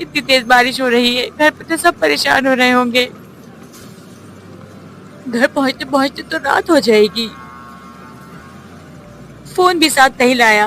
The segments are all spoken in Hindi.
कितनी तेज बारिश हो रही है, घर पे तो सब परेशान हो रहे होंगे। घर पहुंचते पहुंचते तो रात हो जाएगी। फोन भी साथ नहीं लाया।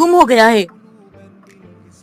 गुम हो गया है,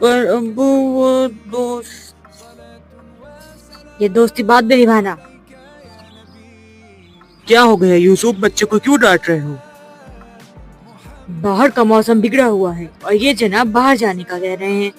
पर अब्बू, वो दोस्त, ये दोस्ती बात भी निभाना। क्या हो गया यूसुफ, बच्चे को क्यों डांट रहे हो? बाहर का मौसम बिगड़ा हुआ है और ये जनाब बाहर जाने का कह रहे हैं।